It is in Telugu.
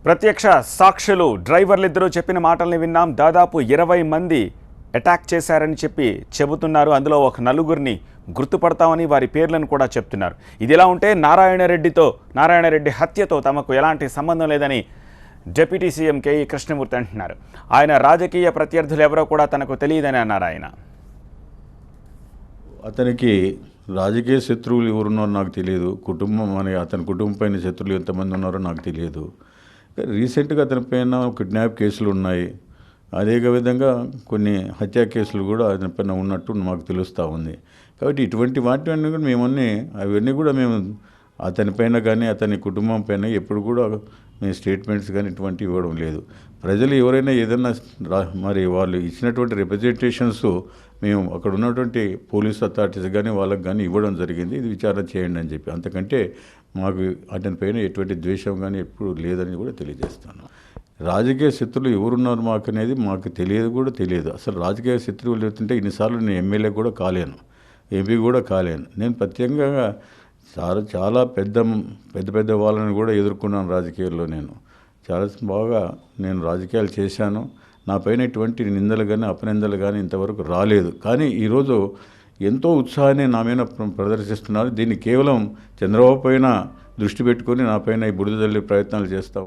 ప్రత్యక్ష సాక్షులు డ్రైవర్లిద్దరూ చెప్పిన మాటల్ని విన్నాం. దాదాపు 20 మంది అటాక్ చేశారని చెబుతున్నారు. అందులో ఒక నలుగురిని గుర్తుపడతామని వారి పేర్లను కూడా చెప్తున్నారు. ఇదిలా ఉంటే నారాయణరెడ్డి హత్యతో తమకు ఎలాంటి సంబంధం లేదని డిప్యూటీ సీఎం కేఈ కృష్ణమూర్తి అంటున్నారు. ఆయన రాజకీయ ప్రత్యర్థులు ఎవరో కూడా తనకు తెలియదని అన్నారు. ఆయన అతనికి రాజకీయ శత్రువులు ఎవరున్నారో నాకు తెలియదు. అతని కుటుంబం పైన శత్రువులు ఎంతమంది ఉన్నారో నాకు తెలియదు. రీసెంట్గా అతని పైన కిడ్నాప్ కేసులు ఉన్నాయి. అదే విధంగా కొన్ని హత్యా కేసులు కూడా అతని పైన ఉన్నట్టు మాకు తెలుస్తూ ఉంది. కాబట్టి ఇటువంటి వాటివన్నీ కూడా అవన్నీ కూడా మేము అతని పైన కానీ అతని కుటుంబం పైన ఎప్పుడు కూడా మేము స్టేట్మెంట్స్ కానీ ఇటువంటివి ఇవ్వడం లేదు. ప్రజలు ఎవరైనా ఏదైనా మరి వాళ్ళు ఇచ్చినటువంటి రిప్రజెంటేషన్స్ మేము అక్కడ ఉన్నటువంటి పోలీస్ అథారిటీస్ కానీ వాళ్ళకి కానీ ఇవ్వడం జరిగింది. ఇది విచారణ చేయండి అని చెప్పి. అంతకంటే మాకు అతని పైన ఎటువంటి ద్వేషం కానీ ఎప్పుడు లేదని కూడా తెలియజేస్తాను. రాజకీయ శత్రువులు ఎవరున్నారు మాకు అనేది మాకు తెలియదు. అసలు రాజకీయ శత్రువులు చెప్తుంటే ఇన్నిసార్లు నేను ఎమ్మెల్యే కూడా కాలేను, ఎంపీ కూడా కాలేను. నేను ప్రత్యేకంగా చాలా పెద్ద వాళ్ళని కూడా ఎదుర్కొన్నాను రాజకీయాల్లో. నేను చాలా బాగా రాజకీయాలు చేశాను. నా పైన ఇటువంటి నిందలు కానీ అపనిందలు కానీ ఇంతవరకు రాలేదు. కానీ ఈరోజు ఎంతో ఉత్సాహాన్ని నా మీద ప్రదర్శిస్తున్నారు. దీన్ని కేవలం చంద్రబాబు పైన దృష్టి పెట్టుకొని నా పైన ఈ బురద జల్లే ప్రయత్నాలు చేస్తూ